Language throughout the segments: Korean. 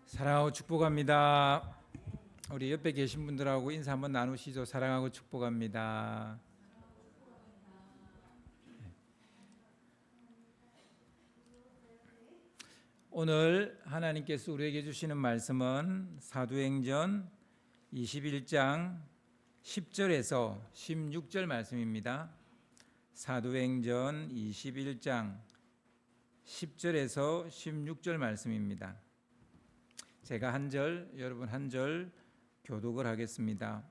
사랑하고 축복합니다. 우리 옆에 계신 분들하고 인사 한번 나누시죠. 사랑하고 축복합니다. 오늘 하나님께서 우리에게 주시는 말씀은 사도행전 21장 10절에서 16절 말씀입니다. 사도행전 21장 10절에서 16절 말씀입니다. 제가 한 절, 여러분 한 절 교독을 하겠습니다.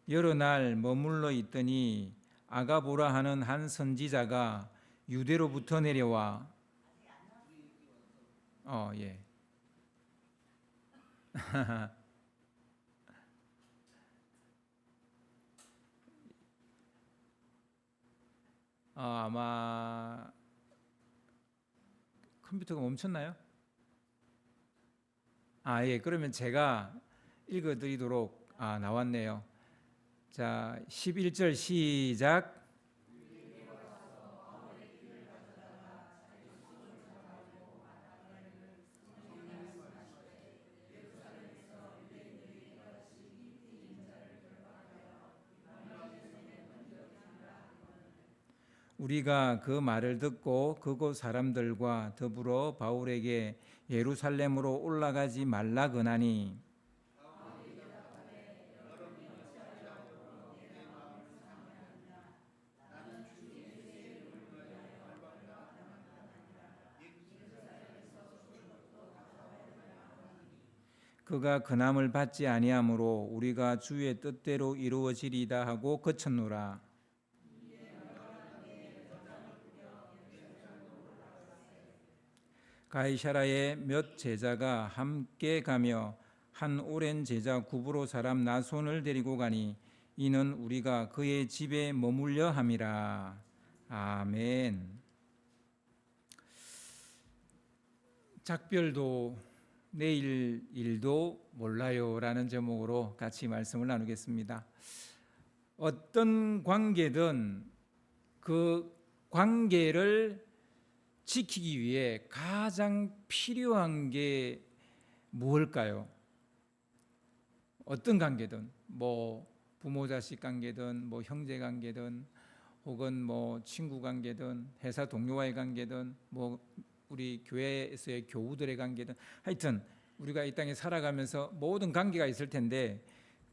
여러 날 머물러 있더니 아가보라 하는 한 선지자가 유대로부터 내려와 예. 아마 컴퓨터가 멈췄나요? 예. 그러면 제가 읽어드리도록 나왔네요. 자, 11절 시작. 우리가 그 말을 듣고 그곳 사람들과 더불어 바울에게 예루살렘으로 올라가지 말라 그나니 그가 근함을 받지 아니하므로 우리가 주의 뜻대로 이루어지리다 하고 그쳤노라. 가이사라에 몇 제자가 함께 가며 한 오랜 제자 구브로 사람 나손을 데리고 가니 이는 우리가 그의 집에 머물려 함이라. 아멘. 작별도 내일 일도 몰라요라는 제목으로 같이 말씀을 나누겠습니다. 어떤 관계든 그 관계를 지키기 위해 가장 필요한 게 무엇일까요? 어떤 관계든 부모 자식 관계든 형제 관계든 혹은 친구 관계든 회사 동료와의 관계든 우리 교회에서의 교우들의 관계든 하여튼 우리가 이 땅에 살아가면서 모든 관계가 있을 텐데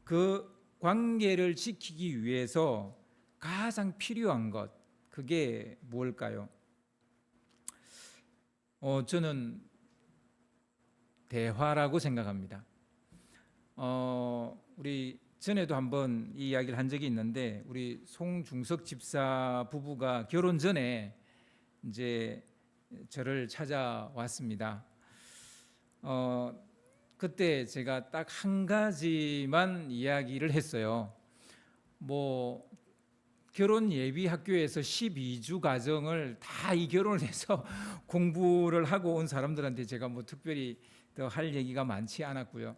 그 관계를 지키기 위해서 가장 필요한 것 그게 무엇일까요? 저는 대화라고 생각합니다. 우리 전에도 한번 이 이야기를 한 적이 있는데 우리 송중석 집사 부부가 결혼 전에 이제 저를 찾아왔습니다. 그때 제가 딱 한 가지만 이야기를 했어요. 결혼 예비 학교에서 12주 과정을 다 이 결혼을 해서 공부를 하고 온 사람들한테 제가 특별히 더 할 얘기가 많지 않았고요.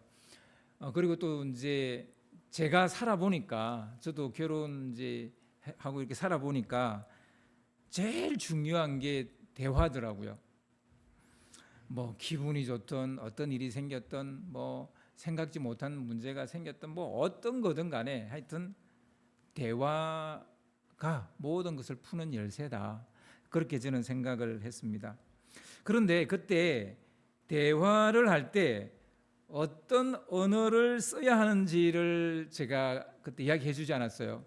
그리고 또 이제 제가 살아보니까 저도 결혼 이제 하고 이렇게 살아보니까 제일 중요한 게 대화더라고요. 기분이 좋든 어떤 일이 생겼든 생각지 못한 문제가 생겼든 어떤 거든 간에 하여튼 대화가 모든 것을 푸는 열쇠다. 그렇게 저는 생각을 했습니다. 그런데 그때 대화를 할 때 어떤 언어를 써야 하는지를 제가 그때 이야기해 주지 않았어요.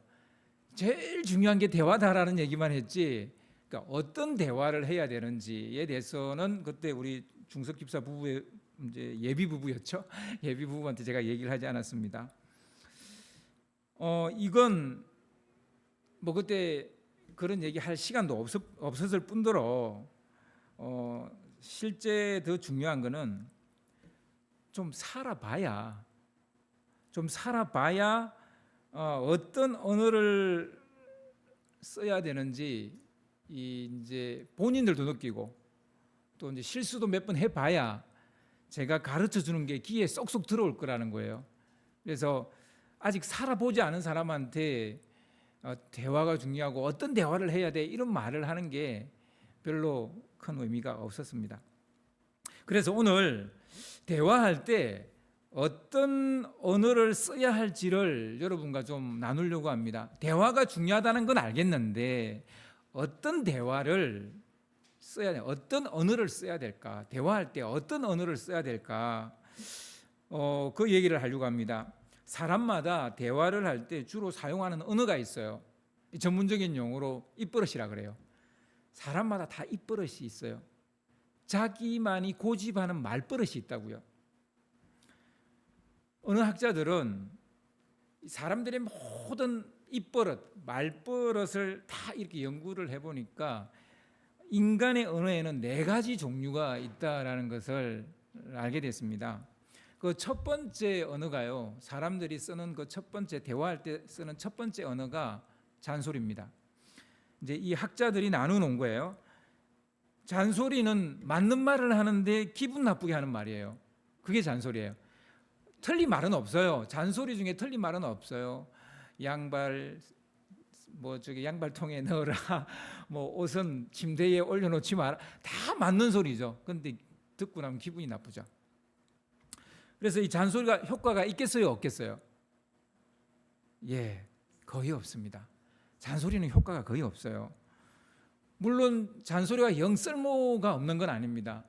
제일 중요한 게 대화다라는 얘기만 했지 그러니까 어떤 대화를 해야 되는지에 대해서는 그때 우리 중석 집사 부부의 이제 예비 부부였죠. 예비 부부한테 제가 얘기를 하지 않았습니다. 이건 그때 그런 얘기 할 시간도 없었을 뿐더러 실제 더 중요한 거는 좀 살아봐야 어떤 언어를 써야 되는지 이제 본인들도 느끼고 또 이제 실수도 몇 번 해봐야 제가 가르쳐 주는 게 귀에 쏙쏙 들어올 거라는 거예요. 그래서 아직 살아보지 않은 사람한테 대화가 중요하고 어떤 대화를 해야 돼 이런 말을 하는 게 별로 큰 의미가 없었습니다. 그래서 오늘 대화할 때 어떤 언어를 써야 할지를 여러분과 좀 나누려고 합니다. 대화가 중요하다는 건 알겠는데 어떤 대화를 써야 돼? 어떤 언어를 써야 될까? 대화할 때 어떤 언어를 써야 될까? 그 얘기를 하려고 합니다. 사람마다 대화를 할 때 주로 사용하는 언어가 있어요. 전문적인 용어로 입버릇이라 그래요. 사람마다 다 입버릇이 있어요. 자기만이 고집하는 말버릇이 있다고요. 어느 학자들은 사람들의 모든 입버릇, 말버릇을 다 이렇게 연구를 해보니까 인간의 언어에는 4가지 종류가 있다라는 것을 알게 됐습니다. 그 첫 번째 언어가요, 사람들이 쓰는 그 첫 번째 대화할 때 쓰는 첫 번째 언어가 잔소리입니다. 이제 이 학자들이 나누는 거예요. 잔소리는 맞는 말을 하는데 기분 나쁘게 하는 말이에요. 그게 잔소리예요. 틀린 말은 없어요. 잔소리 중에 틀린 말은 없어요. 양발 양발통에 넣어라. 옷은 침대에 올려놓지 마라. 다 맞는 소리죠. 그런데 듣고 나면 기분이 나쁘죠. 그래서 이 잔소리가 효과가 있겠어요, 없겠어요? 예, 거의 없습니다. 잔소리는 효과가 거의 없어요. 물론 잔소리가 영 쓸모가 없는 건 아닙니다.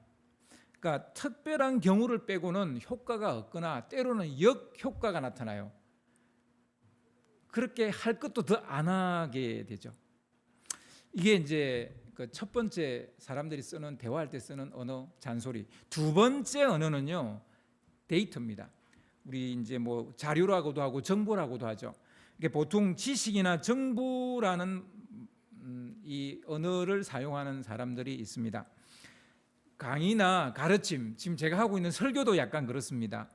그러니까 특별한 경우를 빼고는 효과가 없거나 때로는 역효과가 나타나요. 그렇게 할 것도 더 안 하게 되죠. 이게 이제 그 첫 번째 사람들이 쓰는 대화할 때 쓰는 언어 잔소리. 두 번째 언어는요, 데이터입니다. 우리 이제 자료라고도 하고 정보라고도 하죠. 이게 보통 지식이나 정보라는 이 언어를 사용하는 사람들이 있습니다. 강의나 가르침, 지금 제가 하고 있는 설교도 약간 그렇습니다.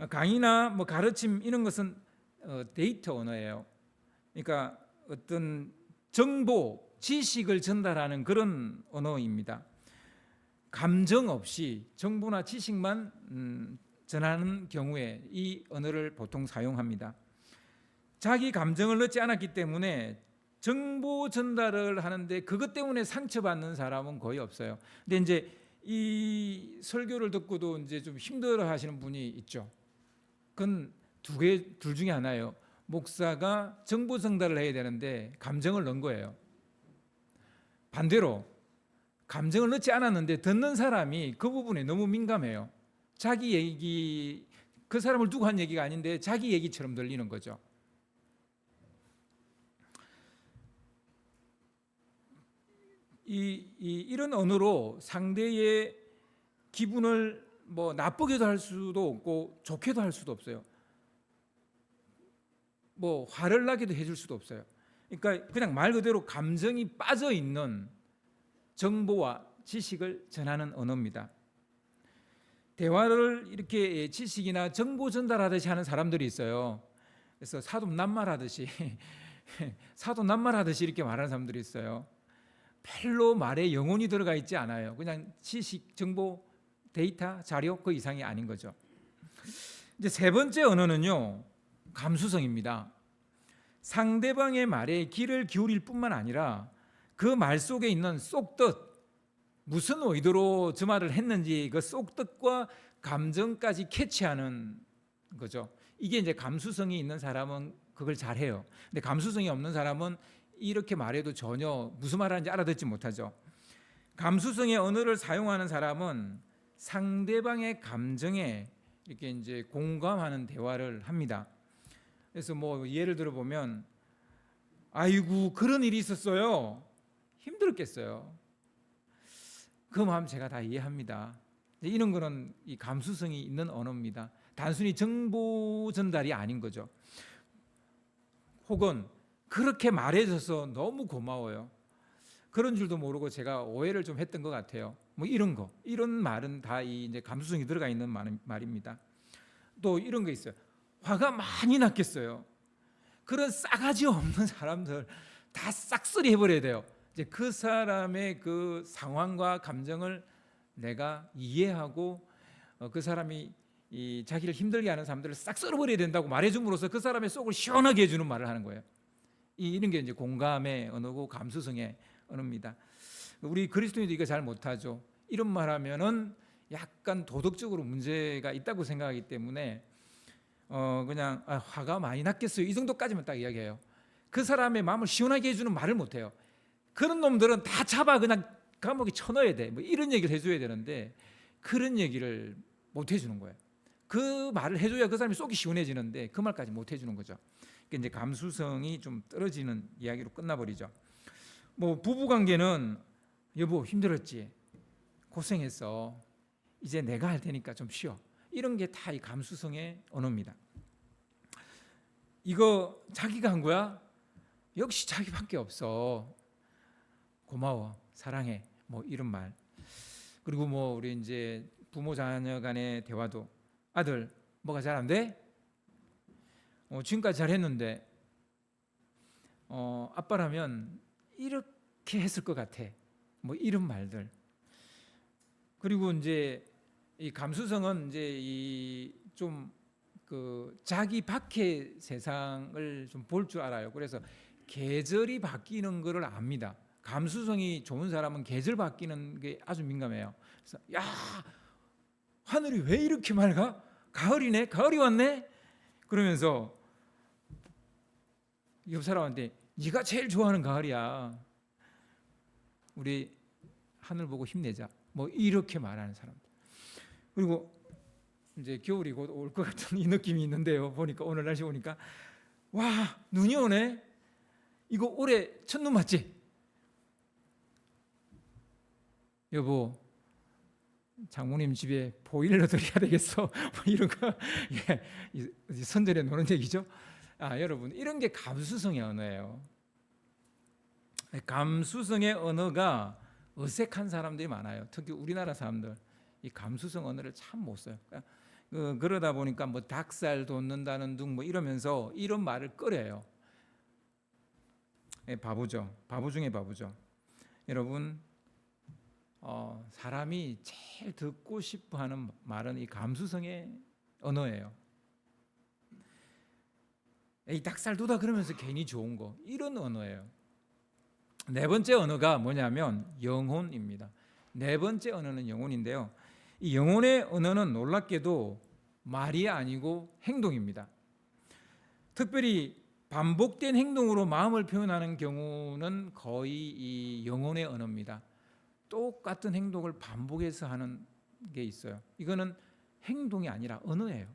강의나 가르침 이런 것은 데이터 언어예요. 그러니까 어떤 정보, 지식을 전달하는 그런 언어입니다. 감정 없이 정보나 지식만 전하는 경우에 이 언어를 보통 사용합니다. 자기 감정을 넣지 않았기 때문에 정보 전달을 하는데 그것 때문에 상처받는 사람은 거의 없어요. 근데 이제 이 설교를 듣고도 이제 좀 힘들어 하시는 분이 있죠. 그건 둘 중에 하나예요. 목사가 정보 전달을 해야 되는데 감정을 넣은 거예요. 반대로 감정을 넣지 않았는데 듣는 사람이 그 부분에 너무 민감해요. 자기 얘기, 그 사람을 두고 한 얘기가 아닌데 자기 얘기처럼 들리는 거죠. 이런 언어로 상대의 기분을 나쁘게도 할 수도 없고 좋게도 할 수도 없어요. 화를 나게도 해줄 수도 없어요. 그러니까 그냥 말 그대로 감정이 빠져 있는 정보와 지식을 전하는 언어입니다. 대화를 이렇게 지식이나 정보 전달하듯이 하는 사람들이 있어요. 그래서 사도남말하듯이 이렇게 말하는 사람들이 있어요. 별로 말에 영혼이 들어가 있지 않아요. 그냥 지식, 정보, 데이터, 자료 그 이상이 아닌 거죠. 이제 세 번째 언어는요, 감수성입니다. 상대방의 말에 귀를 기울일 뿐만 아니라 그 말 속에 있는 쏙뜻, 무슨 의도로 저 말을 했는지 그 쏙뜻과 감정까지 캐치하는 거죠. 이게 이제 감수성이 있는 사람은 그걸 잘해요. 근데 감수성이 없는 사람은 이렇게 말해도 전혀 무슨 말하는지 알아듣지 못하죠. 감수성의 언어를 사용하는 사람은 상대방의 감정에 이렇게 이제 공감하는 대화를 합니다. 그래서 예를 들어 보면, 아이고 그런 일이 있었어요. 힘들었겠어요. 그 마음 제가 다 이해합니다. 이런 거는 이 감수성이 있는 언어입니다. 단순히 정보 전달이 아닌 거죠. 혹은 그렇게 말해줘서 너무 고마워요. 그런 줄도 모르고 제가 오해를 좀 했던 것 같아요. 이런 말은 다 이제 감수성이 들어가 있는 말입니다. 또 이런 거 있어요. 화가 많이 났겠어요. 그런 싸가지 없는 사람들 다 싹쓸이 해버려야 돼요. 이제 그 사람의 그 상황과 감정을 내가 이해하고 그 사람이 자기를 힘들게 하는 사람들을 싹 썰어버려야 된다고 말해줌으로써 그 사람의 속을 시원하게 해주는 말을 하는 거예요. 이런 게 이제 공감의 언어고 감수성의 언어입니다. 우리 그리스도인도 이거 잘 못하죠. 이런 말하면은 약간 도덕적으로 문제가 있다고 생각하기 때문에 그냥 화가 많이 났겠어요, 이 정도까지만 딱 이야기해요. 그 사람의 마음을 시원하게 해주는 말을 못해요. 그런 놈들은 다 잡아 그냥 감옥에 쳐넣어야 돼, 뭐 이런 얘기를 해줘야 되는데 그런 얘기를 못 해주는 거예요. 그 말을 해줘야 그 사람이 속이 시원해지는데 그 말까지 못 해주는 거죠. 그러니까 이제 감수성이 좀 떨어지는 이야기로 끝나버리죠. 뭐 부부관계는 여보 힘들었지, 고생했어, 이제 내가 할 테니까 좀 쉬어, 이런 게 다 이 감수성의 언어입니다. 이거 자기가 한 거야? 역시 자기밖에 없어, 고마워, 사랑해, 뭐 이런 말. 그리고 뭐 우리 이제 부모 자녀 간의 대화도 아들 뭐가 잘 안 돼? 지금까지 잘했는데 아빠라면 이렇게 했을 것 같아, 뭐 이런 말들. 그리고 이제 이 감수성은 이제 이 좀 그 자기 밖의 세상을 좀 볼 줄 알아요. 그래서 계절이 바뀌는 것을 압니다. 감수성이 좋은 사람은 계절 바뀌는 게 아주 민감해요. 그래서 야, 하늘이 왜 이렇게 맑아? 가을이네, 가을이 왔네. 그러면서 옆 사람한테 네가 제일 좋아하는 가을이야, 우리 하늘 보고 힘내자, 뭐 이렇게 말하는 사람들. 그리고 이제 겨울이 곧 올 것 같은 이 느낌이 있는데요, 보니까 오늘 날씨 보니까 와, 눈이 오네, 이거 올해 첫눈 맞지? 여보 장모님 집에 보일러 드려야 되겠어, 뭐 이런 거. 예, 선전에 노는 얘기죠. 여러분, 이런 게 감수성의 언어예요. 감수성의 언어가 어색한 사람들이 많아요. 특히 우리나라 사람들 이 감수성 언어를 참 못 써요. 그러다 보니까 뭐 닭살 돋는다는 둥 뭐 이러면서 이런 말을 꺼려요. 바보죠. 바보 중에 바보죠. 여러분, 사람이 제일 듣고 싶어하는 말은 이 감수성의 언어예요. 이 닭살 돋아 그러면서 괜히 좋은 거, 이런 언어예요. 네 번째 언어가 뭐냐면 영혼입니다. 네 번째 언어는 영혼인데요, 이 영혼의 언어는 놀랍게도 말이 아니고 행동입니다. 특별히 반복된 행동으로 마음을 표현하는 경우는 거의 이 영혼의 언어입니다. 똑같은 행동을 반복해서 하는 게 있어요. 이거는 행동이 아니라 언어예요.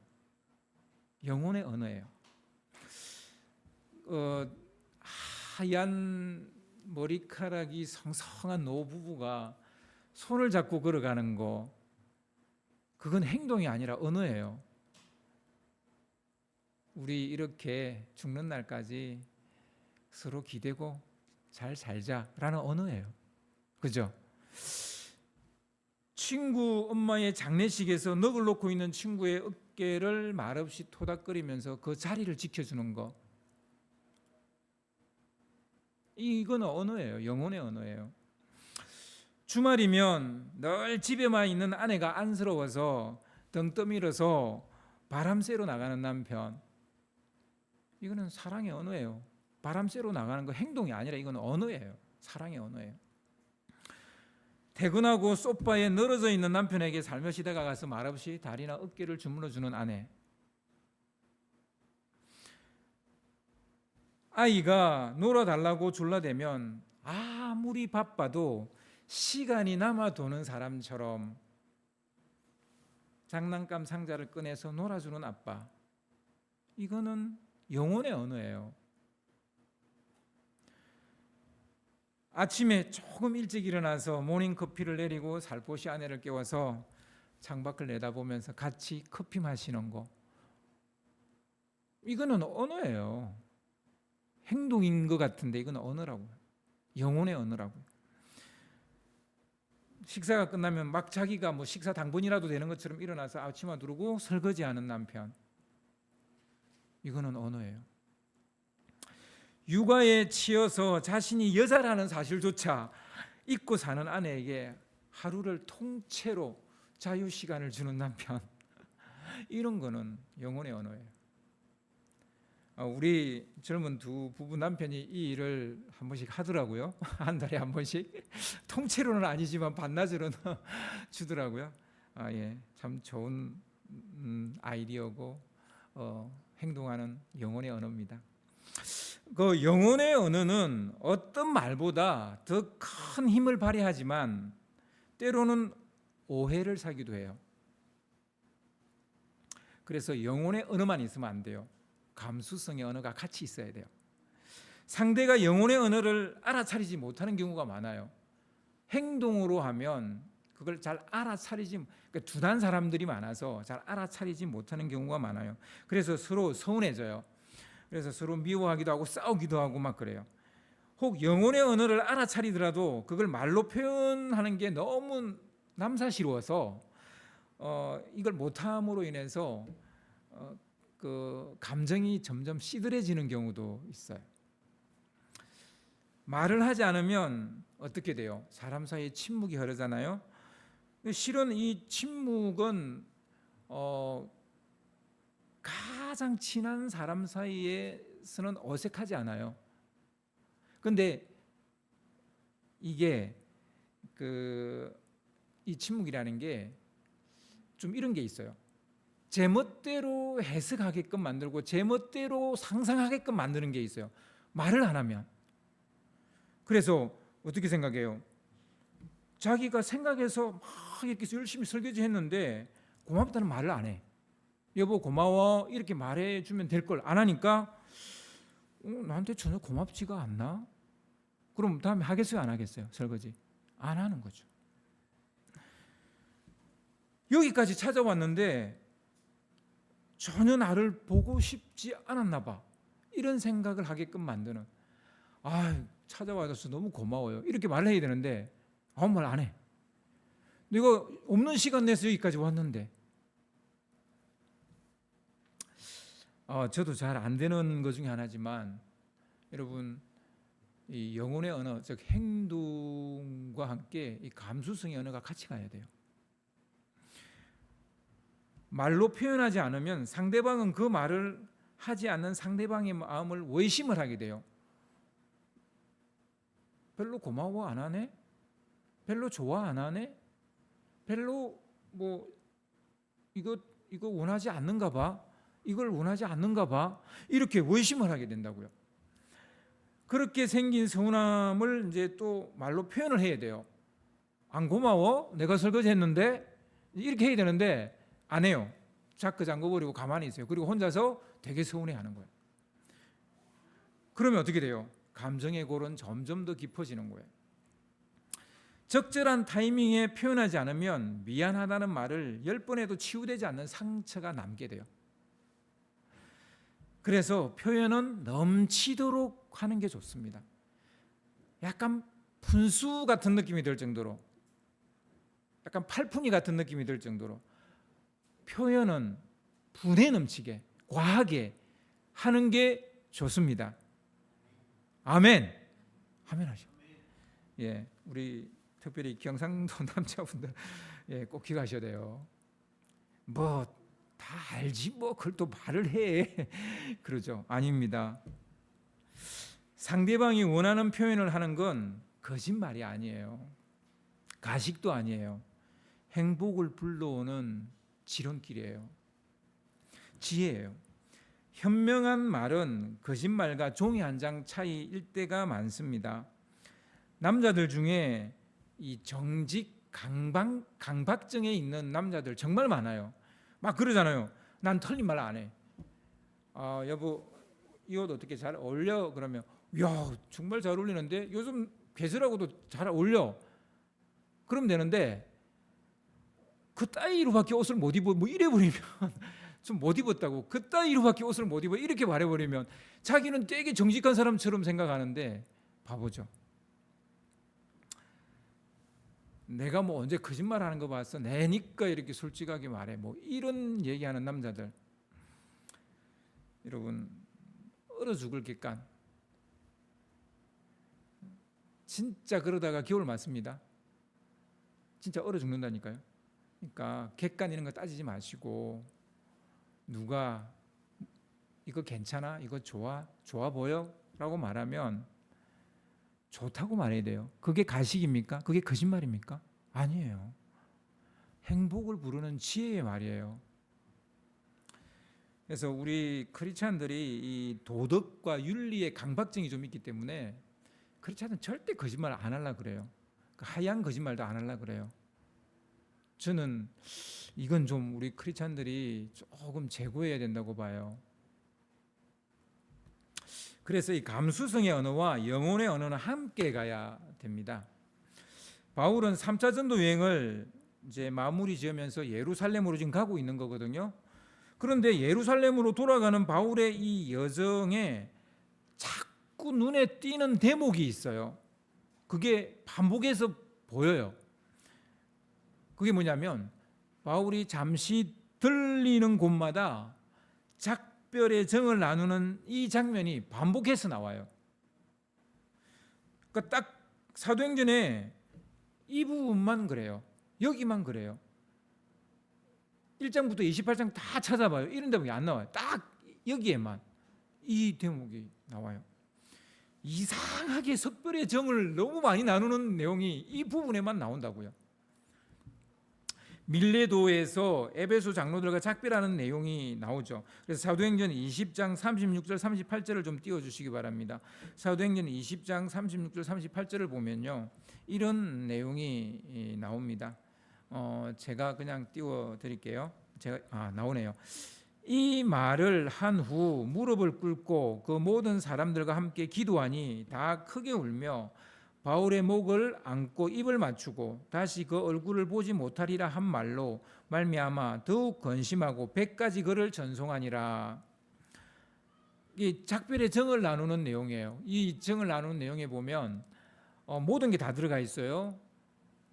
영혼의 언어예요. 하얀 머리카락이 성성한 노부부가 손을 잡고 걸어가는 거, 그건 행동이 아니라 언어예요. 우리 이렇게 죽는 날까지 서로 기대고 잘 살자라는 언어예요. 그죠? 친구 엄마의 장례식에서 넋을 놓고 있는 친구의 어깨를 말없이 토닥거리면서 그 자리를 지켜주는 거, 이건 언어예요. 영혼의 언어예요. 주말이면 늘 집에만 있는 아내가 안쓰러워서 등 떠밀어서 바람 쐬러 나가는 남편, 이거는 사랑의 언어예요. 바람 쐬러 나가는 거 행동이 아니라 이건 언어예요. 사랑의 언어예요. 퇴근하고 소파에 늘어져 있는 남편에게 살며시 다가가서 말없이 다리나 어깨를 주물러주는 아내, 아이가 놀아달라고 졸라대면 아무리 바빠도 시간이 남아 도는 사람처럼 장난감 상자를 꺼내서 놀아주는 아빠, 이거는 영혼의 언어예요. 아침에 조금 일찍 일어나서 모닝커피를 내리고 살포시 아내를 깨워서 창밖을 내다보면서 같이 커피 마시는 거, 이거는 언어예요. 행동인 것 같은데 이건 언어라고요. 영혼의 언어라고요. 식사가 끝나면 막 자기가 뭐 식사 당번이라도 되는 것처럼 일어나서 앞치마 두르고 설거지하는 남편, 이거는 언어예요. 육아에 치여서 자신이 여자라는 사실조차 잊고 사는 아내에게 하루를 통째로 자유시간을 주는 남편, 이런 거는 영혼의 언어예요. 우리 젊은 두 부부 남편이 이 일을 한 번씩 하더라고요. 한 달에 한 번씩. 통째로는 아니지만 반나절은 주더라고요. 참 좋은 아이디어고 행동하는 영혼의 언어입니다. 그 영혼의 언어는 어떤 말보다 더 큰 힘을 발휘하지만 때로는 오해를 사기도 해요. 그래서 영혼의 언어만 있으면 안 돼요. 감수성의 언어가 같이 있어야 돼요. 상대가 영혼의 언어를 알아차리지 못하는 경우가 많아요. 행동으로 하면 그걸 잘 알아차리지, 그러니까 둔한 사람들이 많아서 잘 알아차리지 못하는 경우가 많아요. 그래서 서로 서운해져요. 그래서 서로 미워하기도 하고 싸우기도 하고 막 그래요. 혹 영혼의 언어를 알아차리더라도 그걸 말로 표현하는 게 너무 남사스러워서 이걸 못함으로 인해서 그 감정이 점점 시들해지는 경우도 있어요. 말을 하지 않으면 어떻게 돼요? 사람 사이에 침묵이 흐르잖아요. 실은 이 침묵은 가장 친한 사람 사이에서는 어색하지 않아요. 근데 이게 이 침묵이라는 게 좀 이런 게 있어요. 제멋대로 해석하게끔 만들고 제멋대로 상상하게끔 만드는 게 있어요. 말을 안 하면. 그래서 어떻게 생각해요? 자기가 생각해서 막 이렇게 열심히 설거지 했는데 고맙다는 말을 안 해. 여보 고마워 이렇게 말해주면 될 걸 안 하니까 나한테 전혀 고맙지가 않나? 그럼 다음에 하겠어요 안 하겠어요? 설거지 안 하는 거죠. 여기까지 찾아왔는데 전혀 나를 보고 싶지 않았나 봐. 이런 생각을 하게끔 만드는, 찾아와줘서 너무 고마워요 이렇게 말을 해야 되는데 아무 말 안 해. 내가 없는 시간 내서 여기까지 왔는데. 저도 잘 안 되는 것 중에 하나지만 여러분, 이 영혼의 언어, 즉 행동과 함께 이 감수성의 언어가 같이 가야 돼요. 말로 표현하지 않으면 상대방은 그 말을 하지 않는 상대방의 마음을 의심을 하게 돼요. 별로 고마워 안 하네? 별로 좋아 안 하네? 별로 이거 원하지 않는가 봐? 이걸 원하지 않는가 봐? 이렇게 의심을 하게 된다고요. 그렇게 생긴 서운함을 이제 또 말로 표현을 해야 돼요. 안 고마워? 내가 설거지 했는데? 이렇게 해야 되는데 안 해요. 자크 잠궈버리고 가만히 있어요. 그리고 혼자서 되게 서운해하는 거예요. 그러면 어떻게 돼요? 감정의 골은 점점 더 깊어지는 거예요. 적절한 타이밍에 표현하지 않으면 미안하다는 말을 10번 해도 치유되지 않는 상처가 남게 돼요. 그래서 표현은 넘치도록 하는 게 좋습니다. 약간 분수 같은 느낌이 들 정도로, 약간 팔푼이 같은 느낌이 들 정도로 표현은 분에 넘치게 과하게 하는 게 좋습니다. 아멘. 아멘 하죠. 우리 특별히 경상도 남자분들 꼭 기억하셔야 돼요. 다 알지 그걸 또 말을 해. 그러죠. 아닙니다. 상대방이 원하는 표현을 하는 건 거짓말이 아니에요. 가식도 아니에요. 행복을 불러오는 지름길이에요. 지혜예요. 현명한 말은 거짓말과 종이 한 장 차이일 때가 많습니다. 남자들 중에 이 정직 강박증에 있는 남자들 정말 많아요. 막 그러잖아요. 난 틀린 말 안 해. 여보 이 옷 어떻게 잘 어울려? 그러면 야 정말 잘 어울리는데 요즘 계절하고도 잘 어울려. 그럼 되는데 그 따위로밖에 옷을 못 입어 이래 버리면 좀 못 입었다고, 그 따위로밖에 옷을 못 입어 이렇게 말해버리면 자기는 되게 정직한 사람처럼 생각하는데 바보죠. 내가 언제 거짓말하는 거 봤어? 내니까 이렇게 솔직하게 말해. 이런 얘기하는 남자들, 여러분 얼어 죽을 객간. 진짜 그러다가 겨울 맞습니다. 진짜 얼어 죽는다니까요. 그러니까 객관 이런 거 따지지 마시고 누가 이거 괜찮아? 이거 좋아 보여? 라고 말하면 좋다고 말해야 돼요. 그게 가식입니까? 그게 거짓말입니까? 아니에요. 행복을 부르는 지혜의 말이에요. 그래서 우리 크리스찬들이 이 도덕과 윤리의 강박증이 좀 있기 때문에 크리스찬은 절대 거짓말 안 하려고 그래요. 하얀 거짓말도 안 하려고 그래요. 저는 이건 좀 우리 크리스찬들이 조금 제고해야 된다고 봐요. 그래서 이 감수성의 언어와 영혼의 언어는 함께 가야 됩니다. 바울은 3차 전도 여행을 이제 마무리 지으면서 예루살렘으로 지금 가고 있는 거거든요. 그런데 예루살렘으로 돌아가는 바울의 이 여정에 자꾸 눈에 띄는 대목이 있어요. 그게 반복해서 보여요. 그게 뭐냐면 바울이 잠시 들리는 곳마다 작별의 정을 나누는 이 장면이 반복해서 나와요. 그러니까 딱 사도행전에 이 부분만 그래요. 여기만 그래요. 1장부터 28장 다 찾아봐요. 이런 대목이 안 나와요. 딱 여기에만 이 대목이 나와요. 이상하게 석별의 정을 너무 많이 나누는 내용이 이 부분에만 나온다고요. 밀레도에서 에베소 장로들과 작별하는 내용이 나오죠. 그래서 사도행전 20장 36절 38절을 좀 띄워주시기 바랍니다. 사도행전 20장 36절 38절을 보면요, 이런 내용이 나옵니다. 제가 그냥 띄워드릴게요. 나오네요. 이 말을 한 후 무릎을 꿇고 그 모든 사람들과 함께 기도하니 다 크게 울며 바울의 목을 안고 입을 맞추고 다시 그 얼굴을 보지 못하리라 한 말로 말미암아 더욱 근심하고 100가지 그를 전송하니라. 이 작별의 정을 나누는 내용이에요. 이 정을 나누는 내용에 보면 모든 게 다 들어가 있어요.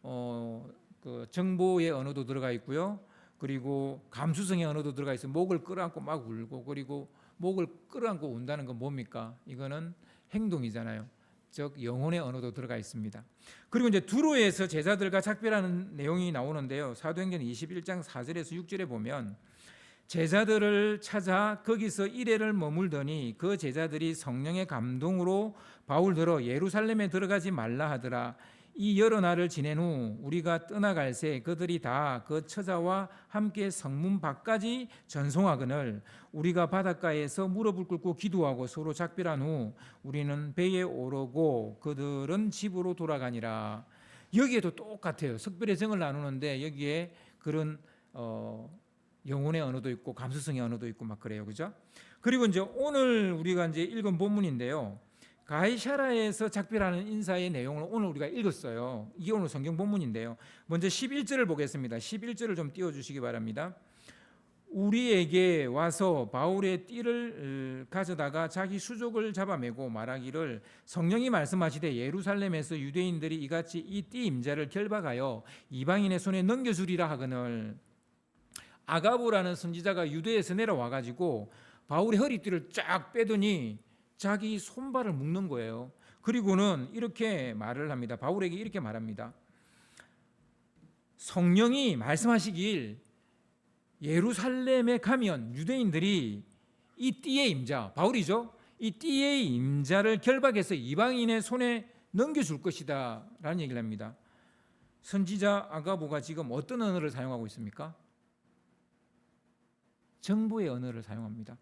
그 정보의 언어도 들어가 있고요. 그리고 감수성의 언어도 들어가 있어요. 목을 끌어안고 막 울고, 그리고 목을 끌어안고 운다는 건 뭡니까? 이거는 행동이잖아요. 즉 영혼의 언어도 들어가 있습니다. 그리고 이제 두로에서 제자들과 작별하는 내용이 나오는데요. 사도행전 21장 4절에서 6절에 보면 제자들을 찾아 거기서 이래를 머물더니 그 제자들이 성령의 감동으로 바울더러 예루살렘에 들어가지 말라 하더라. 이 여러 날을 지낸 후 우리가 떠나갈새 그들이 다 그 처자와 함께 성문 밖까지 전송하거늘 우리가 바닷가에서 무릎을 꿇고 기도하고 서로 작별한 후 우리는 배에 오르고 그들은 집으로 돌아가니라. 여기에도 똑같아요. 석별의 정을 나누는데 여기에 그런 영혼의 언어도 있고 감수성의 언어도 있고 막 그래요. 그죠? 그리고 이제 오늘 우리가 이제 읽은 본문인데요. 가이사라에서 작별하는 인사의 내용을 오늘 우리가 읽었어요. 이게 오늘 성경 본문인데요. 먼저 11절을 보겠습니다. 11절을 좀 띄워주시기 바랍니다. 우리에게 와서 바울의 띠를 가져다가 자기 수족을 잡아매고 말하기를 성령이 말씀하시되 예루살렘에서 유대인들이 이같이 이 띠 임자를 결박하여 이방인의 손에 넘겨주리라 하거늘. 아가보라는 선지자가 유대에서 내려와가지고 바울의 허리띠를 쫙 빼더니 자기 손발을 묶는 거예요. 그리고는 이렇게 말을 합니다. 바울에게 이렇게 말합니다. 성령이 말씀하시길 예루살렘에 가면 유대인들이 이 띠의 임자, 바울이죠. 이 띠의 임자를 결박해서 이방인의 손에 넘겨줄 것이다 라는 얘기를 합니다. 선지자 아가보가 지금 어떤 언어를 사용하고 있습니까? 정보의 언어를 사용합니다.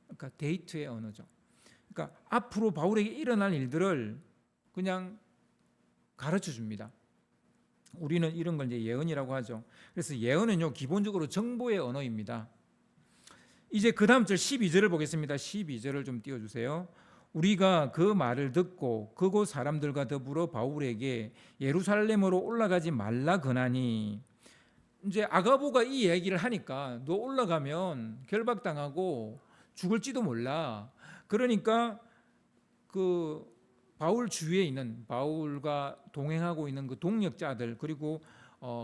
그러니까 데이트의 언어죠. 그러니까 앞으로 바울에게 일어날 일들을 그냥 가르쳐 줍니다. 우리는 이런 걸 이제 예언이라고 하죠. 그래서 예언은요, 기본적으로 정보의 언어입니다. 이제 그 다음 절 12절을 보겠습니다. 12절을 좀 띄워주세요. 우리가 그 말을 듣고 그곳 사람들과 더불어 바울에게 예루살렘으로 올라가지 말라 권하니. 이제 아가보가 이 얘기를 하니까 너 올라가면 결박당하고 죽을지도 몰라. 그러니까 그 바울 주위에 있는, 바울과 동행하고 있는 그 동역자들, 그리고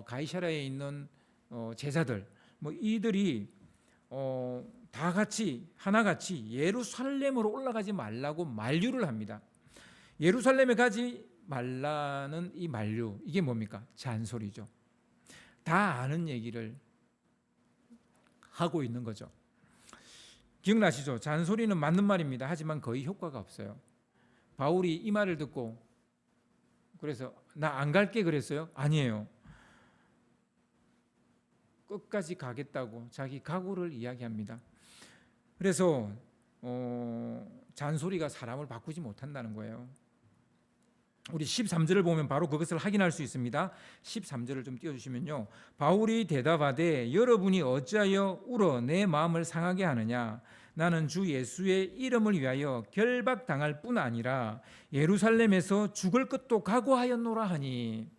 가이사라에 있는 제자들, 뭐 이들이 다 같이 하나같이 예루살렘으로 올라가지 말라고 만류를 합니다. 예루살렘에 가지 말라는 이 만류, 이게 뭡니까? 잔소리죠. 다 아는 얘기를 하고 있는 거죠. 기억나시죠? 잔소리는 맞는 말입니다. 하지만 거의 효과가 없어요. 바울이 이 말을 듣고 그래서 나 안 갈게 그랬어요? 아니에요. 끝까지 가겠다고 자기 각오를 이야기합니다. 그래서 잔소리가 사람을 바꾸지 못한다는 거예요. 우리 13절을 보면 바로 그것을 확인할 수 있습니다. 13절을 좀 띄워주시면요. 바울이 대답하되 여러분이 어찌하여 울어 내 마음을 상하게 하느냐. 나는 주 예수의 이름을 위하여 결박당할 뿐 아니라 예루살렘에서 죽을 것도 각오하였노라 하니.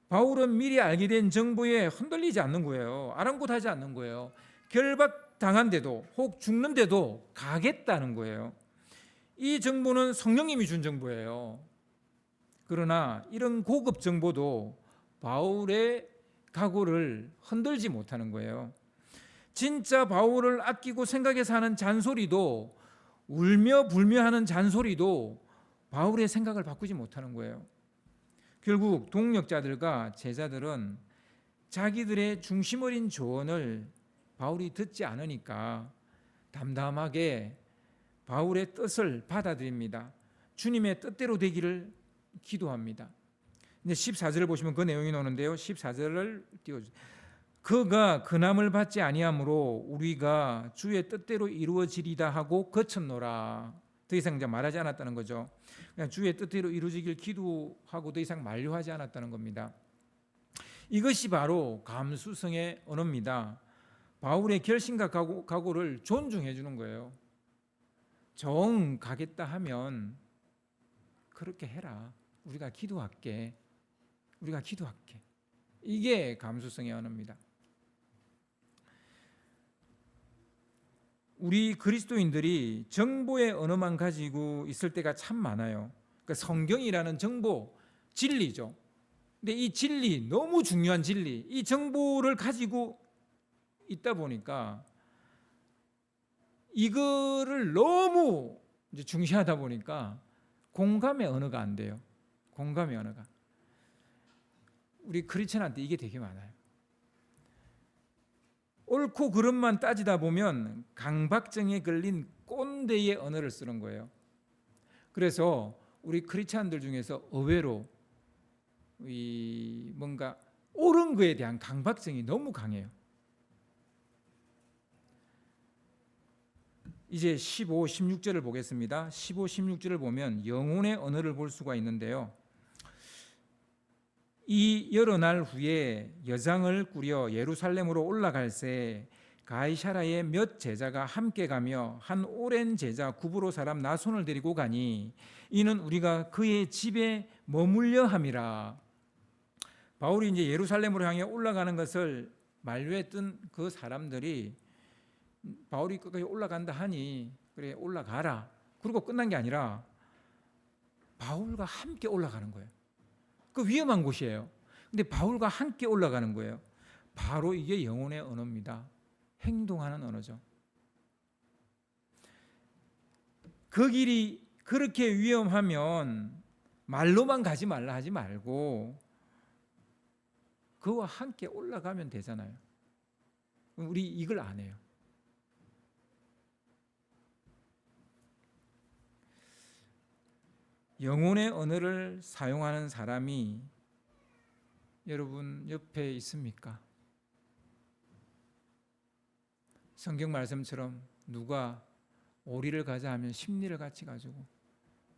바울은 미리 알게 된 정보에 흔들리지 않는 거예요. 아랑곳하지 않는 거예요. 결박당한데도 혹 죽는데도 가겠다는 거예요. 이 정보는 성령님이 준 정보예요. 그러나 이런 고급 정보도 바울의 각오를 흔들지 못하는 거예요. 진짜 바울을 아끼고 생각해서 하는 잔소리도, 울며 불며 하는 잔소리도 바울의 생각을 바꾸지 못하는 거예요. 결국 동역자들과 제자들은 자기들의 중심 어린 조언을 바울이 듣지 않으니까 담담하게 바울의 뜻을 받아들입니다. 주님의 뜻대로 되기를 기도합니다. 이제 14절을 보시면 그 내용이 나오는데요. 14절을 띄워주세요. 그가 근함을 받지 아니하므로 우리가 주의 뜻대로 이루어지리다 하고 거쳤노라. 더 이상 이제 말하지 않았다는 거죠. 그냥 주의 뜻대로 이루어지길 기도하고 더 이상 만류하지 않았다는 겁니다. 이것이 바로 감수성의 언어입니다. 바울의 결심과 각오를 존중해 주는 거예요. 정 가겠다 하면 그렇게 해라. 우리가 기도할게. 이게 감수성의 언어입니다. 우리 그리스도인들이 정보의 언어만 가지고 있을 때가 참 많아요. 그러니까 성경이라는 정보, 진리죠. 근데 이 진리, 너무 중요한 진리, 이 정보를 가지고 있다 보니까 이거를 너무 이제 중시하다 보니까 공감의 언어가 안 돼요. 공감의 언어가. 우리 크리스천한테 이게 되게 많아요. 옳고 그름만 따지다 보면 강박증에 걸린 꼰대의 언어를 쓰는 거예요. 그래서 우리 크리스천들 중에서 의외로 이 뭔가 옳은 거에 대한 강박증이 너무 강해요. 이제 15, 16절을 보겠습니다. 15, 16절을 보면 영혼의 언어를 볼 수가 있는데요. 이 여러 날 후에 여장을 꾸려 예루살렘으로 올라갈새 가이사라의 몇 제자가 함께 가며 한 오랜 제자 구브로 사람 나손을 데리고 가니 이는 우리가 그의 집에 머물려 함이라. 바울이 이제 예루살렘으로 향해 올라가는 것을 만류했던 그 사람들이 바울이 끝까지 올라간다 하니 그래 올라가라. 그리고 끝난 게 아니라 바울과 함께 올라가는 거예요. 그 위험한 곳이에요. 근데 바울과 함께 올라가는 거예요. 바로 이게 영혼의 언어입니다. 행동하는 언어죠. 그 길이 그렇게 위험하면 말로만 가지 말라 하지 말고 그와 함께 올라가면 되잖아요. 우리 이걸 안 해요. 영혼의 언어를 사용하는 사람이 여러분 옆에 있습니까? 성경 말씀처럼 누가 오리를 가자 하면 십리를 같이 가지고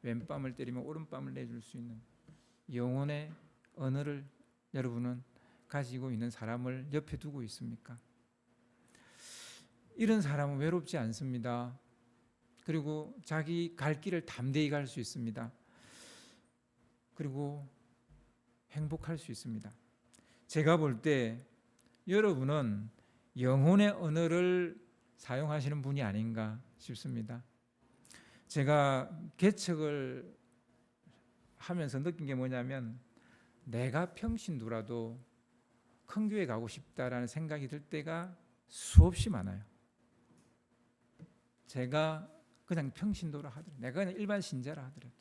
왼뺨을 때리면 오른뺨을 내줄 수 있는 영혼의 언어를 여러분은 가지고 있는 사람을 옆에 두고 있습니까? 이런 사람은 외롭지 않습니다. 그리고 자기 갈 길을 담대히 갈 수 있습니다. 그리고 행복할 수 있습니다. 제가 볼 때 여러분은 영혼의 언어를 사용하시는 분이 아닌가 싶습니다. 제가 개척을 하면서 느낀 게 뭐냐면 내가 평신도라도 큰 교회 가고 싶다라는 생각이 들 때가 수없이 많아요. 제가 그냥 평신도라 하더라도 내가 그냥 일반 신자라 하더라도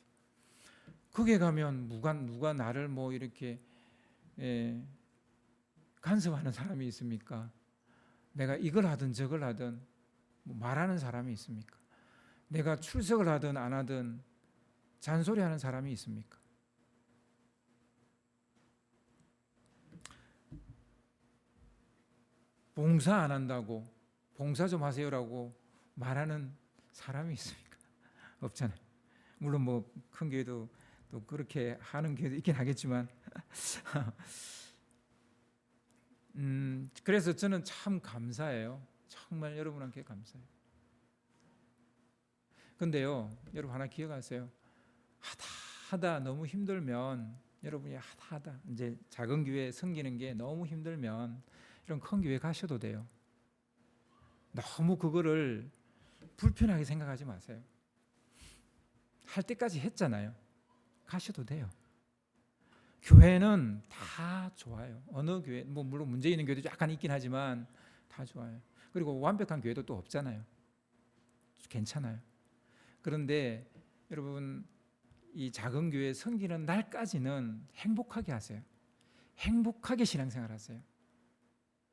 거기에 가면 누가 나를 뭐 이렇게 간섭하는 사람이 있습니까? 내가 이걸 하든 저걸 하든 뭐 말하는 사람이 있습니까? 내가 출석을 하든 안 하든 잔소리하는 사람이 있습니까? 봉사 안 한다고 봉사 좀 하세요라고 말하는 사람이 있습니까? 없잖아요. 물론 뭐 큰 교회도 또 그렇게 하는 교회도 있긴 하겠지만 그래서 저는 참 감사해요. 정말 여러분한테 감사해요. 근데요, 여러분 하나 기억하세요. 하다 너무 힘들면 여러분이 하다 이제 작은 교회 섬기는 게 너무 힘들면 이런 큰 교회 가셔도 돼요. 너무 그거를 불편하게 생각하지 마세요. 할 때까지 했잖아요. 가셔도 돼요. 교회는 다 좋아요. 어느 교회, 뭐 물론 문제 있는 교회도 약간 있긴 하지만 다 좋아요. 그리고 완벽한 교회도 또 없잖아요. 괜찮아요. 그런데 여러분 이 작은 교회 섬기는 날까지는 행복하게 하세요. 행복하게 신앙생활 하세요.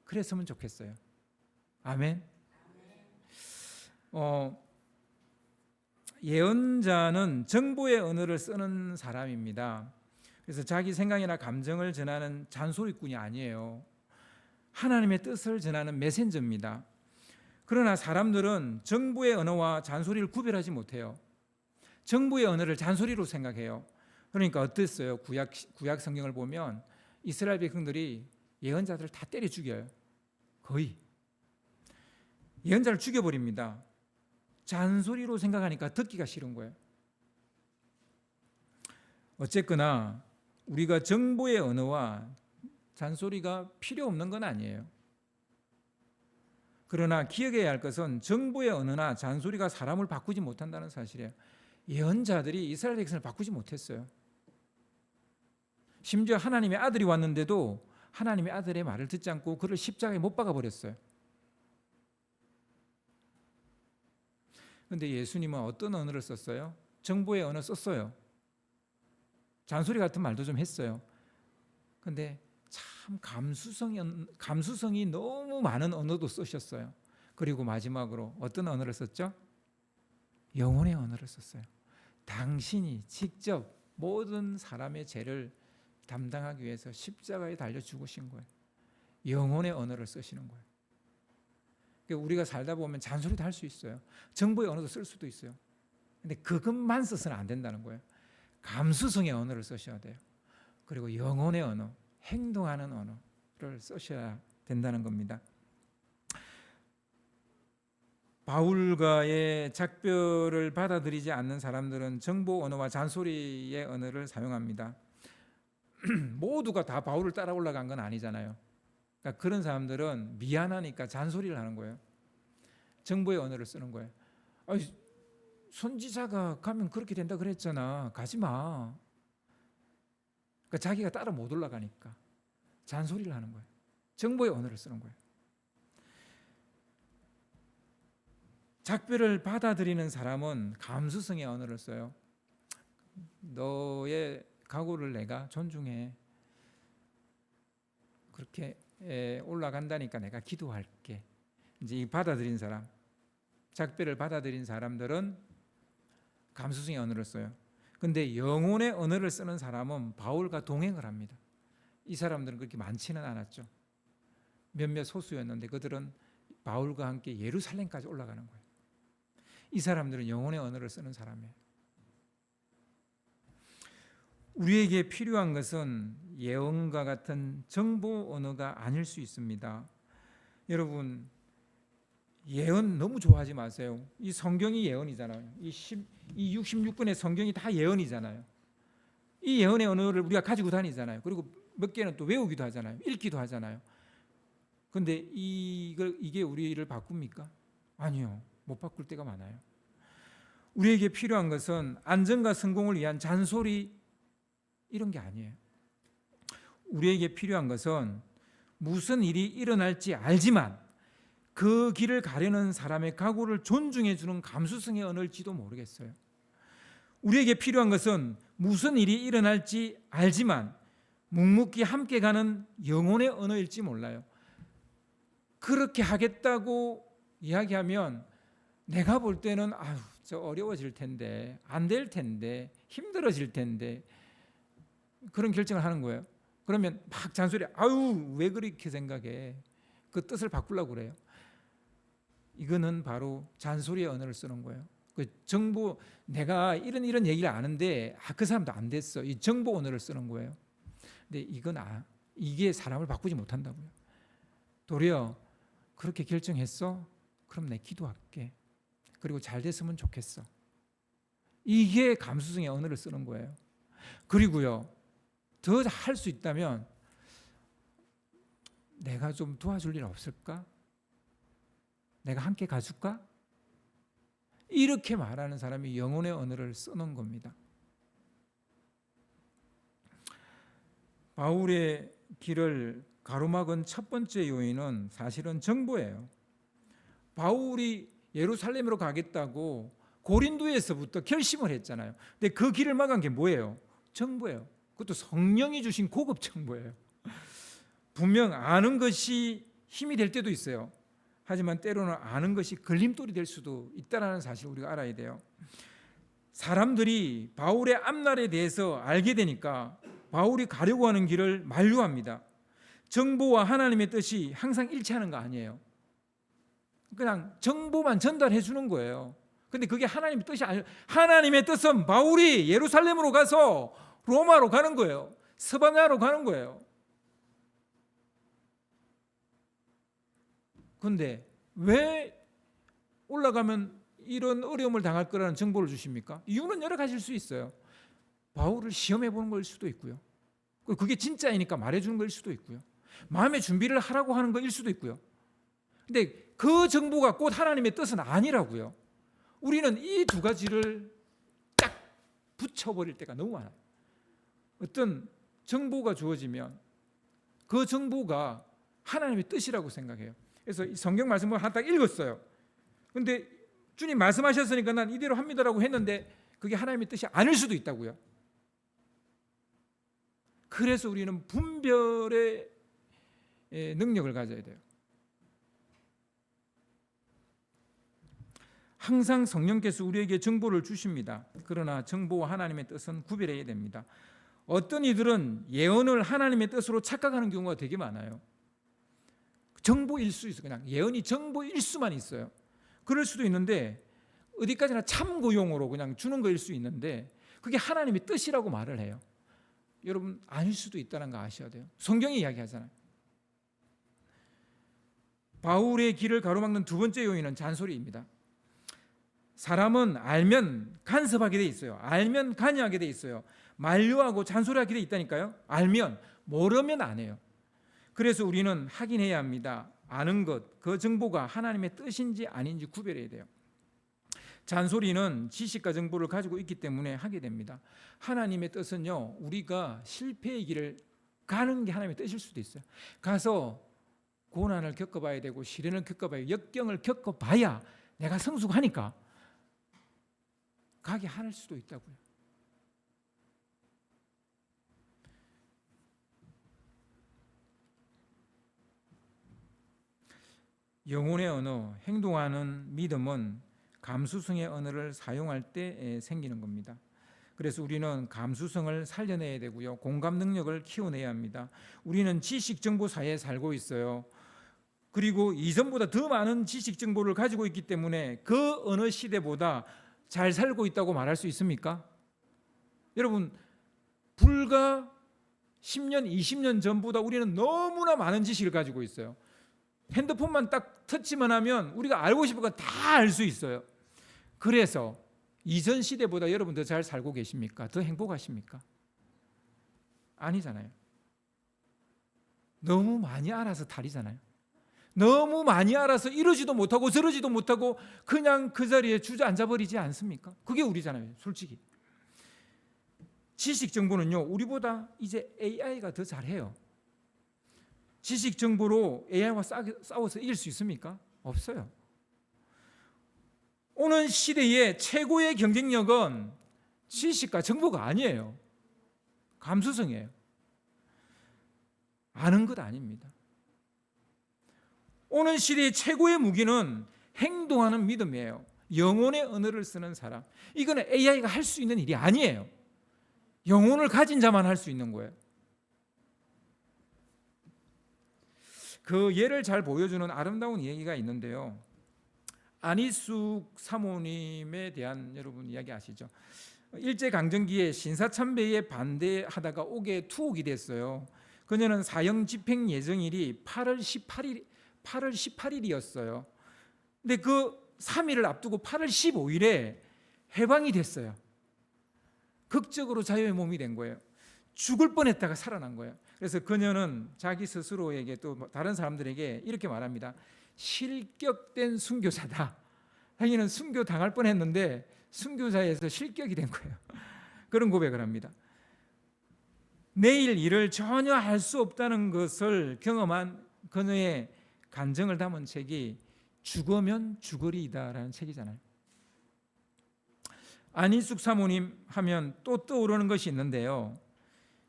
그랬으면 좋겠어요. 아멘. 예언자는 정보의 언어를 쓰는 사람입니다. 그래서 자기 생각이나 감정을 전하는 잔소리꾼이 아니에요. 하나님의 뜻을 전하는 메신저입니다. 그러나 사람들은 정부의 언어와 잔소리를 구별하지 못해요. 정부의 언어를 잔소리로 생각해요. 그러니까 어땠어요? 구약 성경을 보면 이스라엘 백성들이 예언자들을 다 때려 죽여요. 거의 예언자를 죽여버립니다. 잔소리로 생각하니까 듣기가 싫은 거예요. 어쨌거나 우리가 정보의 언어와 잔소리가 필요 없는 건 아니에요. 그러나 기억해야 할 것은 정보의 언어나 잔소리가 사람을 바꾸지 못한다는 사실이에요. 예언자들이 이스라엘 백성을 바꾸지 못했어요. 심지어 하나님의 아들이 왔는데도 하나님의 아들의 말을 듣지 않고 그를 십자가에 못 박아버렸어요. 그런데 예수님은 어떤 언어를 썼어요? 정보의 언어 썼어요. 잔소리 같은 말도 좀 했어요. 그런데 참 감수성이 너무 많은 언어도 쓰셨어요. 그리고 마지막으로 어떤 언어를 썼죠? 영혼의 언어를 썼어요. 당신이 직접 모든 사람의 죄를 담당하기 위해서 십자가에 달려 죽으신 거예요. 영혼의 언어를 쓰시는 거예요. 그러니까 우리가 살다 보면 잔소리도 할 수 있어요. 정보의 언어도 쓸 수도 있어요. 근데 그것만 써서는 안 된다는 거예요. 감수성의 언어를 쓰셔야 돼요. 그리고 영혼의 언어, 행동하는 언어를 쓰셔야 된다는 겁니다. 바울과의 작별을 받아들이지 않는 사람들은 정보 언어와 잔소리의 언어를 사용합니다. 모두가 다 바울을 따라 올라간 건 아니잖아요. 그러니까 그런 사람들은 미안하니까 잔소리를 하는 거예요. 정보의 언어를 쓰는 거예요. 아니, 선지자가 가면 그렇게 된다 그랬잖아. 가지 마. 그러니까 자기가 따라 못 올라가니까 잔소리를 하는 거예요. 정보의 언어를 쓰는 거예요. 작별을 받아들이는 사람은 감수성의 언어를 써요. 너의 각오를 내가 존중해. 그렇게 올라간다니까 내가 기도할게. 이제 이 받아들인 사람, 작별을 받아들인 사람들은 감수성의 언어를 써요. 근데 영혼의 언어를 쓰는 사람은 바울과 동행을 합니다. 이 사람들은 그렇게 많지는 않았죠. 몇몇 소수였는데 그들은 바울과 함께 예루살렘까지 올라가는 거예요. 이 사람들은 영혼의 언어를 쓰는 사람이에요. 우리에게 필요한 것은 예언과 같은 정보 언어가 아닐 수 있습니다. 여러분, 예언 너무 좋아하지 마세요. 이 성경이 예언이잖아요. 이 66권의 성경이 다 예언이잖아요. 이 예언의 언어를 우리가 가지고 다니잖아요. 그리고 몇 개는 또 외우기도 하잖아요. 읽기도 하잖아요. 그런데 이게 우리를 바꿉니까? 아니요. 못 바꿀 때가 많아요. 우리에게 필요한 것은 안전과 성공을 위한 잔소리 이런 게 아니에요. 우리에게 필요한 것은 무슨 일이 일어날지 알지만 그 길을 가려는 사람의 각오를 존중해 주는 감수성의 언어일지도 모르겠어요. 우리에게 필요한 것은 무슨 일이 일어날지 알지만 묵묵히 함께 가는 영혼의 언어일지 몰라요. 그렇게 하겠다고 이야기하면 내가 볼 때는 저 어려워질 텐데, 안 될 텐데, 힘들어질 텐데 그런 결정을 하는 거예요. 그러면 막 잔소리, 왜 그렇게 생각해? 그 뜻을 바꾸려고 그래요. 이거는 바로 잔소리의 언어를 쓰는 거예요. 그 정보, 내가 이런 얘기를 아는데 그 사람도 안 됐어. 이 정보 언어를 쓰는 거예요. 근데 이게 사람을 바꾸지 못한다고요. 도리어 그렇게 결정했어? 그럼 내 기도할게. 그리고 잘 됐으면 좋겠어. 이게 감수성의 언어를 쓰는 거예요. 그리고요, 더 할 수 있다면 내가 좀 도와줄 일 없을까? 내가 함께 가줄까? 이렇게 말하는 사람이 영혼의 언어를 쓰는 겁니다. 바울의 길을 가로막은 첫 번째 요인은 사실은 정보예요. 바울이 예루살렘으로 가겠다고 고린도에서부터 결심을 했잖아요. 근데 그 길을 막은 게 뭐예요? 정보예요. 그것도 성령이 주신 고급 정보예요. 분명 아는 것이 힘이 될 때도 있어요. 하지만 때로는 아는 것이 걸림돌이 될 수도 있다는 사실을 우리가 알아야 돼요. 사람들이 바울의 앞날에 대해서 알게 되니까 바울이 가려고 하는 길을 만류합니다. 정보와 하나님의 뜻이 항상 일치하는 거 아니에요. 그냥 정보만 전달해 주는 거예요. 근데 그게 하나님의 뜻이 아니에요. 하나님의 뜻은 바울이 예루살렘으로 가서 로마로 가는 거예요. 스바냐로 가는 거예요. 근데 왜 올라가면 이런 어려움을 당할 거라는 정보를 주십니까? 이유는 여러 가지일 수 있어요. 바울을 시험해 보는 걸 수도 있고요. 그게 진짜이니까 말해주는 걸 수도 있고요. 마음의 준비를 하라고 하는 거일 수도 있고요. 근데 그 정보가 곧 하나님의 뜻은 아니라고요. 우리는 이 두 가지를 딱 붙여버릴 때가 너무 많아요. 어떤 정보가 주어지면 그 정보가 하나님의 뜻이라고 생각해요. 그래서 성경 말씀을 딱 읽었어요. 근데 주님 말씀하셨으니까 난 이대로 합니다라고 했는데 그게 하나님의 뜻이 아닐 수도 있다고요. 그래서 우리는 분별의 능력을 가져야 돼요. 항상 성령께서 우리에게 정보를 주십니다. 그러나 정보와 하나님의 뜻은 구별해야 됩니다. 어떤 이들은 예언을 하나님의 뜻으로 착각하는 경우가 되게 많아요. 정보일 수 있어요. 그냥 예언이 정보일 수만 있어요. 그럴 수도 있는데 어디까지나 참고용으로 그냥 주는 거일 수 있는데 그게 하나님의 뜻이라고 말을 해요. 여러분 아닐 수도 있다는 거 아셔야 돼요. 성경이 이야기하잖아요. 바울의 길을 가로막는 두 번째 요인은 잔소리입니다. 사람은 알면 간섭하게 돼 있어요. 알면 관여하게 돼 있어요. 만류하고 잔소리하게 돼 있다니까요. 알면, 모르면 안 해요. 그래서 우리는 확인해야 합니다. 아는 것, 그 정보가 하나님의 뜻인지 아닌지 구별해야 돼요. 잔소리는 지식과 정보를 가지고 있기 때문에 하게 됩니다. 하나님의 뜻은요, 우리가 실패의 길을 가는 게 하나님의 뜻일 수도 있어요. 가서 고난을 겪어봐야 되고 시련을 겪어봐야, 역경을 겪어봐야 내가 성숙하니까 가게 할 수도 있다고요. 영혼의 언어, 행동하는 믿음은 감수성의 언어를 사용할 때 생기는 겁니다. 그래서 우리는 감수성을 살려내야 되고요. 공감 능력을 키워내야 합니다. 우리는 지식 정보 사회에 살고 있어요. 그리고 이전보다 더 많은 지식 정보를 가지고 있기 때문에 그 어느 시대보다 잘 살고 있다고 말할 수 있습니까? 여러분, 불과 10년, 20년 전보다 우리는 너무나 많은 지식을 가지고 있어요. 핸드폰만 딱 터치만 하면 우리가 알고 싶은 거 다 알 수 있어요. 그래서 이전 시대보다 여러분 더 잘 살고 계십니까? 더 행복하십니까? 아니잖아요. 너무 많이 알아서 탈이잖아요. 너무 많이 알아서 이러지도 못하고 저러지도 못하고 그냥 그 자리에 주저앉아버리지 않습니까? 그게 우리잖아요, 솔직히. 지식 정보는요, 우리보다 이제 AI가 더 잘해요. 지식 정보로 AI와 싸워서 이길 수 있습니까? 없어요. 오는 시대의 최고의 경쟁력은 지식과 정보가 아니에요. 감수성이에요. 아는 것 아닙니다. 오는 시대의 최고의 무기는 행동하는 믿음이에요. 영혼의 언어를 쓰는 사람. 이거는 AI가 할 수 있는 일이 아니에요. 영혼을 가진 자만 할 수 있는 거예요. 그 예를 잘 보여주는 아름다운 얘기가 있는데요. 안희숙 사모님에 대한 여러분 이야기 아시죠? 일제강점기에 신사참배에 반대하다가 옥에 투옥이 됐어요. 그녀는 사형 집행 예정일이 8월 18일이었어요. 근데 그 3일을 앞두고 8월 15일에 해방이 됐어요. 극적으로 자유의 몸이 된 거예요. 죽을 뻔했다가 살아난 거예요. 그래서 그녀는 자기 스스로에게 또 다른 사람들에게 이렇게 말합니다. 실격된 순교자다. 자기는 순교 당할 뻔했는데 순교자에서 실격이 된 거예요. 그런 고백을 합니다. 내일 일을 전혀 알 수 없다는 것을 경험한 그녀의 간증을 담은 책이 죽으면 죽으리이다라는 책이잖아요. 안희숙 사모님 하면 또 떠오르는 것이 있는데요.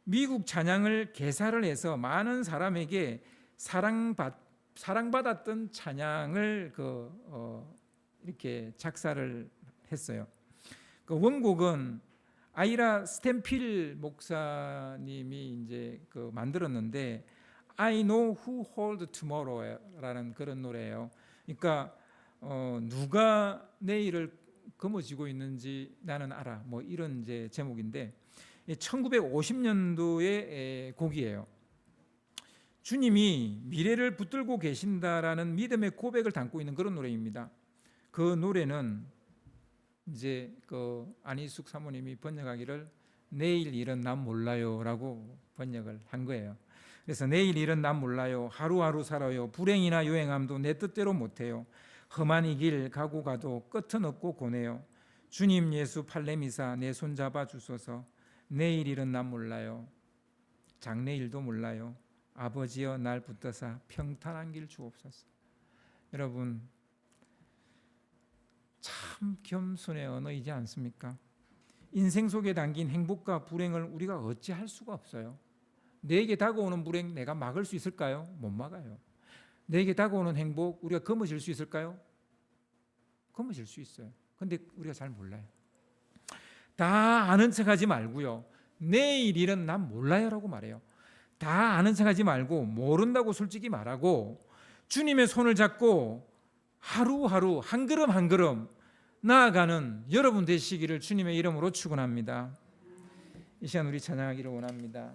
미국 찬양을 개사를 해서 많은 사람에게 사랑받았던 찬양을 이렇게 작사를 했어요. 그 원곡은 아이라 스탠필 목사님이 이제 만들었는데 I know who hold tomorrow라는 그런 노래예요. 그러니까 누가 내일을 거머쥐고 있는지 나는 알아. 뭐 이런 이제 제목인데 1950년도의 곡이에요. 주님이 미래를 붙들고 계신다라는 믿음의 고백을 담고 있는 그런 노래입니다. 그 노래는 이제 안희숙 사모님이 번역하기를 내일 일은 난 몰라요라고 번역을 한 거예요. 그래서 내일 일은 난 몰라요. 하루하루 살아요. 불행이나 요행함도 내 뜻대로 못해요. 험한 이 길 가고 가도 끝은 없고 고네요. 주님 예수 팔레미사 내 손 잡아 주소서. 내일 일은 난 몰라요. 장래일도 몰라요. 아버지여 날 붙드사 평탄한 길 주옵소서. 여러분 참 겸손의 언어이지 않습니까? 인생 속에 담긴 행복과 불행을 우리가 어찌할 수가 없어요. 내게 다가오는 불행 내가 막을 수 있을까요? 못 막아요. 내게 다가오는 행복 우리가 거머쥘 수 있을까요? 거머쥘 수 있어요. 근데 우리가 잘 몰라요. 다 아는 척하지 말고요. 내일 일은 난 몰라요라고 말해요. 다 아는 척하지 말고 모른다고 솔직히 말하고 주님의 손을 잡고 하루하루 한 걸음 한 걸음 나아가는 여러분 되시기를 주님의 이름으로 축원합니다. 이 시간 우리 찬양하기를 원합니다.